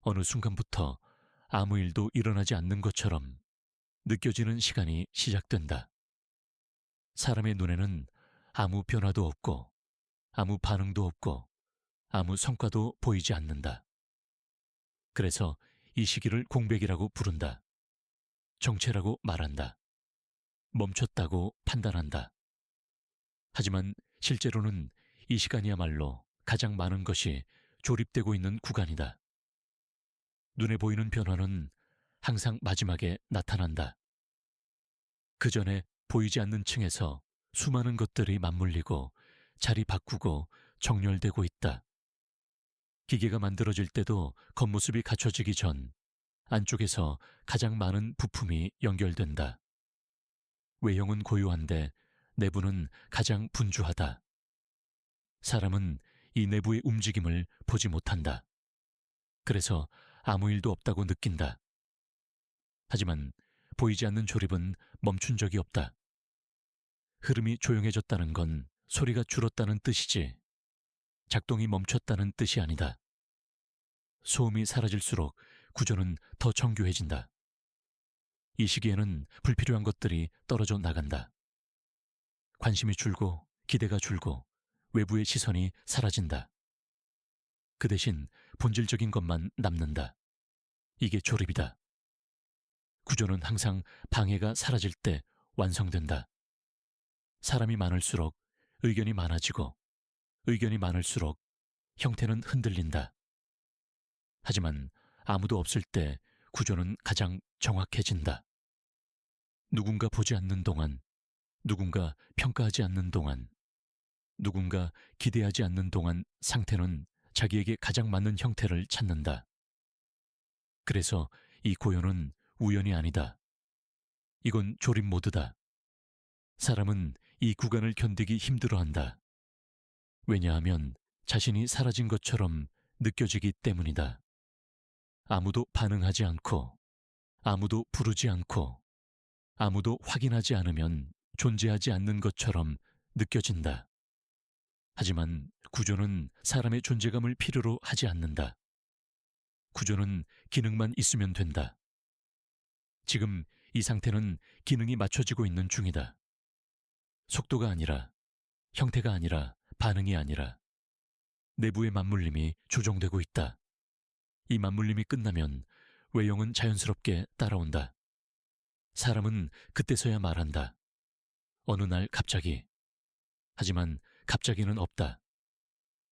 어느 순간부터 아무 일도 일어나지 않는 것처럼 느껴지는 시간이 시작된다. 사람의 눈에는 아무 변화도 없고 아무 반응도 없고 아무 성과도 보이지 않는다. 그래서 이 시기를 공백이라고 부른다. 정체라고 말한다. 멈췄다고 판단한다. 하지만 실제로는 이 시간이야말로 가장 많은 것이 조립되고 있는 구간이다. 눈에 보이는 변화는 항상 마지막에 나타난다. 그 전에 보이지 않는 층에서 수많은 것들이 맞물리고 자리 바꾸고 정렬되고 있다. 기계가 만들어질 때도 겉모습이 갖춰지기 전 안쪽에서 가장 많은 부품이 연결된다. 외형은 고요한데 내부는 가장 분주하다. 사람은 이 내부의 움직임을 보지 못한다. 그래서 아무 일도 없다고 느낀다. 하지만 보이지 않는 조립은 멈춘 적이 없다. 흐름이 조용해졌다는 건 소리가 줄었다는 뜻이지 작동이 멈췄다는 뜻이 아니다. 소음이 사라질수록 구조는 더 정교해진다. 이 시기에는 불필요한 것들이 떨어져 나간다. 관심이 줄고 기대가 줄고 외부의 시선이 사라진다. 그 대신 본질적인 것만 남는다. 이게 조립이다. 구조는 항상 방해가 사라질 때 완성된다. 사람이 많을수록 의견이 많아지고 의견이 많을수록 형태는 흔들린다. 하지만 아무도 없을 때 구조는 가장 정확해진다. 누군가 보지 않는 동안, 누군가 평가하지 않는 동안, 누군가 기대하지 않는 동안 상태는 자기에게 가장 맞는 형태를 찾는다. 그래서 이 고요는 우연이 아니다. 이건 조립 모드다. 사람은 이 구간을 견디기 힘들어한다. 왜냐하면 자신이 사라진 것처럼 느껴지기 때문이다. 아무도 반응하지 않고, 아무도 부르지 않고, 아무도 확인하지 않으면 존재하지 않는 것처럼 느껴진다. 하지만 구조는 사람의 존재감을 필요로 하지 않는다. 구조는 기능만 있으면 된다. 지금 이 상태는 기능이 맞춰지고 있는 중이다. 속도가 아니라, 형태가 아니라, 반응이 아니라 내부의 맞물림이 조정되고 있다. 이 맞물림이 끝나면 외형은 자연스럽게 따라온다. 사람은 그때서야 말한다. 어느 날 갑자기. 하지만 갑자기는 없다.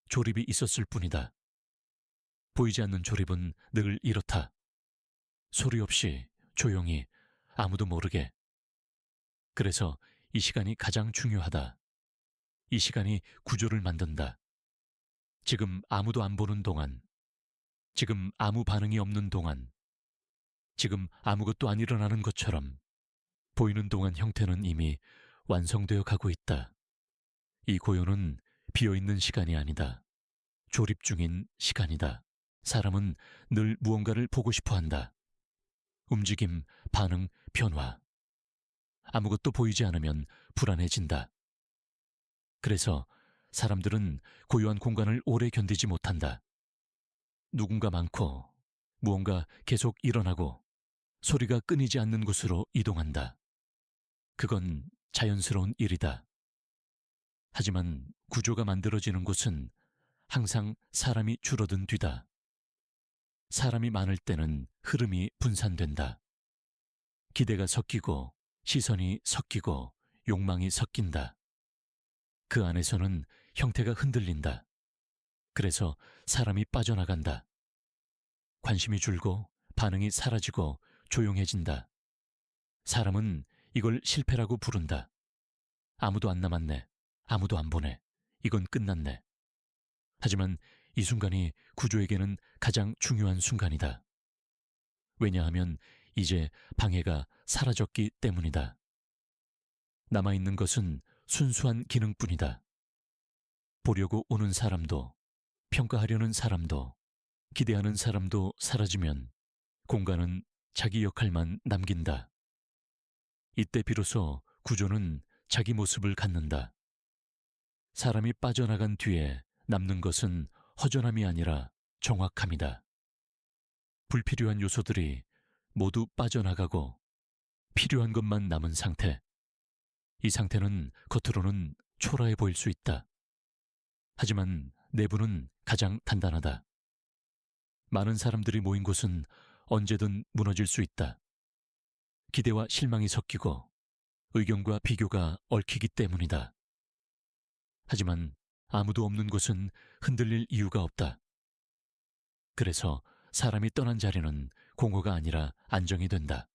조립이 있었을 뿐이다. 보이지 않는 조립은 늘 이렇다. 소리 없이 조용히 아무도 모르게. 그래서 이 시간이 가장 중요하다. 이 시간이 구조를 만든다. 지금 아무도 안 보는 동안, 지금 아무 반응이 없는 동안, 지금 아무것도 안 일어나는 것처럼 보이는 동안 형태는 이미 완성되어 가고 있다. 이 고요는 비어있는 시간이 아니다. 조립 중인 시간이다. 사람은 늘 무언가를 보고 싶어 한다. 움직임, 반응, 변화. 아무것도 보이지 않으면 불안해진다. 그래서 사람들은 고요한 공간을 오래 견디지 못한다. 누군가 많고 무언가 계속 일어나고 소리가 끊이지 않는 곳으로 이동한다. 그건 자연스러운 일이다. 하지만 구조가 만들어지는 곳은 항상 사람이 줄어든 뒤다. 사람이 많을 때는 흐름이 분산된다. 기대가 섞이고 시선이 섞이고 욕망이 섞인다. 그 안에서는 형태가 흔들린다. 그래서 사람이 빠져나간다. 관심이 줄고 반응이 사라지고 조용해진다. 사람은 이걸 실패라고 부른다. 아무도 안 남았네. 아무도 안 보네. 이건 끝났네. 하지만 이 순간이 구조에게는 가장 중요한 순간이다. 왜냐하면 이제 방해가 사라졌기 때문이다. 남아있는 것은 순수한 기능뿐이다. 보려고 오는 사람도, 평가하려는 사람도, 기대하는 사람도 사라지면 공간은 자기 역할만 남긴다. 이때 비로소 구조는 자기 모습을 갖는다. 사람이 빠져나간 뒤에 남는 것은 허전함이 아니라 정확함이다. 불필요한 요소들이 모두 빠져나가고 필요한 것만 남은 상태. 이 상태는 겉으로는 초라해 보일 수 있다. 하지만 내부는 가장 단단하다. 많은 사람들이 모인 곳은 언제든 무너질 수 있다. 기대와 실망이 섞이고 의견과 비교가 얽히기 때문이다. 하지만 아무도 없는 곳은 흔들릴 이유가 없다. 그래서 사람이 떠난 자리는 공허가 아니라 안정이 된다.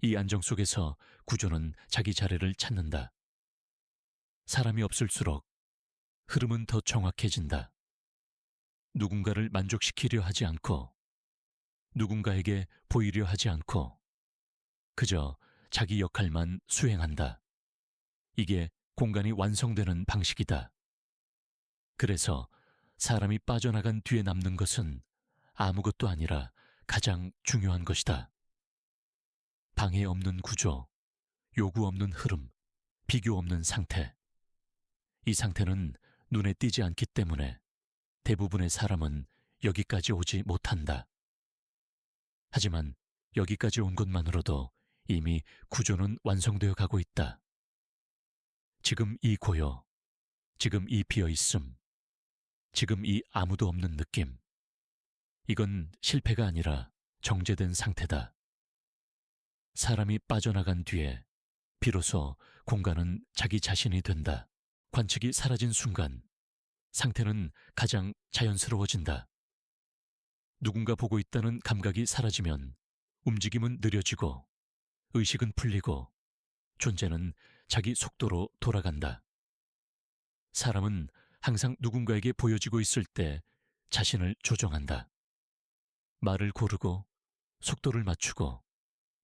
이 안정 속에서 구조는 자기 자리를 찾는다. 사람이 없을수록 흐름은 더 정확해진다. 누군가를 만족시키려 하지 않고 누군가에게 보이려 하지 않고 그저 자기 역할만 수행한다. 이게 공간이 완성되는 방식이다. 그래서 사람이 빠져나간 뒤에 남는 것은 아무것도 아니라 가장 중요한 것이다. 방해 없는 구조, 요구 없는 흐름, 비교 없는 상태. 이 상태는 눈에 띄지 않기 때문에 대부분의 사람은 여기까지 오지 못한다. 하지만 여기까지 온 것만으로도 이미 구조는 완성되어 가고 있다. 지금 이 고요, 지금 이 비어있음, 지금 이 아무도 없는 느낌. 이건 실패가 아니라 정제된 상태다. 사람이 빠져나간 뒤에 비로소 공간은 자기 자신이 된다. 관측이 사라진 순간 상태는 가장 자연스러워진다. 누군가 보고 있다는 감각이 사라지면 움직임은 느려지고 의식은 풀리고 존재는 자기 속도로 돌아간다. 사람은 항상 누군가에게 보여지고 있을 때 자신을 조정한다. 말을 고르고 속도를 맞추고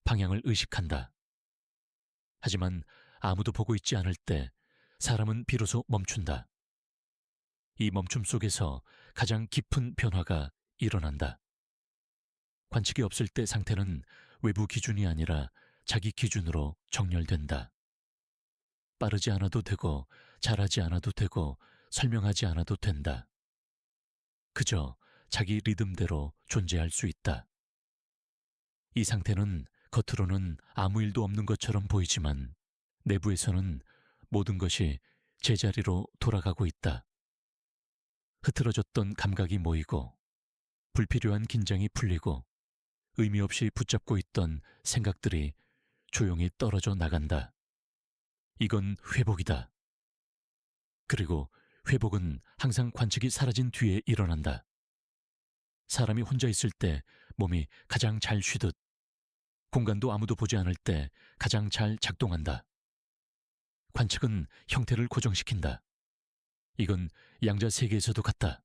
방향을 의식한다. 하지만 아무도 보고 있지 않을 때 사람은 비로소 멈춘다. 이 멈춤 속에서 가장 깊은 변화가 일어난다. 관측이 없을 때 상태는 외부 기준이 아니라 자기 기준으로 정렬된다. 빠르지 않아도 되고 잘하지 않아도 되고 설명하지 않아도 된다. 그저 자기 리듬대로 존재할 수 있다. 이 상태는 겉으로는 아무 일도 없는 것처럼 보이지만 내부에서는 모든 것이 제자리로 돌아가고 있다. 흐트러졌던 감각이 모이고 불필요한 긴장이 풀리고 의미 없이 붙잡고 있던 생각들이 조용히 떨어져 나간다. 이건 회복이다. 그리고 회복은 항상 관측이 사라진 뒤에 일어난다. 사람이 혼자 있을 때 몸이 가장 잘 쉬듯 공간도 아무도 보지 않을 때 가장 잘 작동한다. 관측은 형태를 고정시킨다. 이건 양자 세계에서도 같다.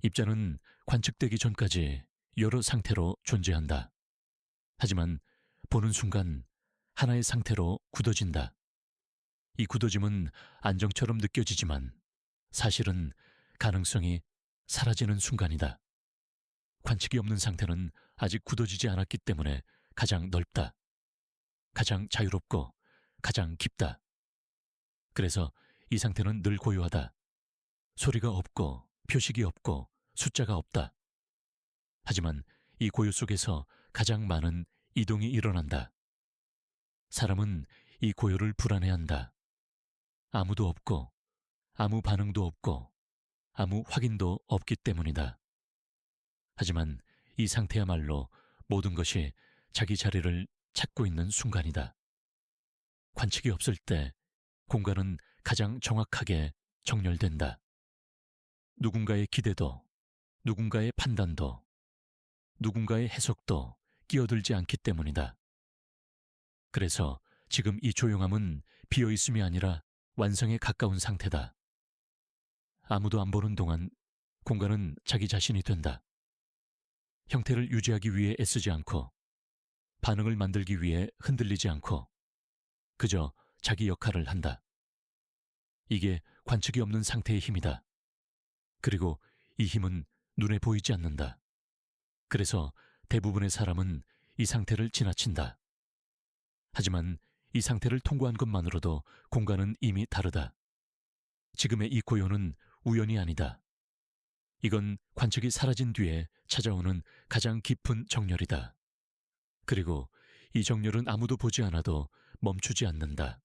입자는 관측되기 전까지 여러 상태로 존재한다. 하지만 보는 순간 하나의 상태로 굳어진다. 이 굳어짐은 안정처럼 느껴지지만 사실은 가능성이 사라지는 순간이다. 관측이 없는 상태는 아직 굳어지지 않았기 때문에 가장 넓다. 가장 자유롭고 가장 깊다. 그래서 이 상태는 늘 고요하다. 소리가 없고 표식이 없고 숫자가 없다. 하지만 이 고요 속에서 가장 많은 이동이 일어난다. 사람은 이 고요를 불안해한다. 아무도 없고 아무 반응도 없고 아무 확인도 없기 때문이다. 하지만 이 상태야말로 모든 것이 자기 자리를 찾고 있는 순간이다. 관측이 없을 때 공간은 가장 정확하게 정렬된다. 누군가의 기대도, 누군가의 판단도, 누군가의 해석도 끼어들지 않기 때문이다. 그래서 지금 이 조용함은 비어있음이 아니라 완성에 가까운 상태다. 아무도 안 보는 동안 공간은 자기 자신이 된다. 형태를 유지하기 위해 애쓰지 않고 반응을 만들기 위해 흔들리지 않고 그저 자기 역할을 한다. 이게 관측이 없는 상태의 힘이다. 그리고 이 힘은 눈에 보이지 않는다. 그래서 대부분의 사람은 이 상태를 지나친다. 하지만 이 상태를 통과한 것만으로도 공간은 이미 다르다. 지금의 이 고요는 우연이 아니다. 이건 관측이 사라진 뒤에 찾아오는 가장 깊은 정열이다. 그리고 이 정열은 아무도 보지 않아도 멈추지 않는다.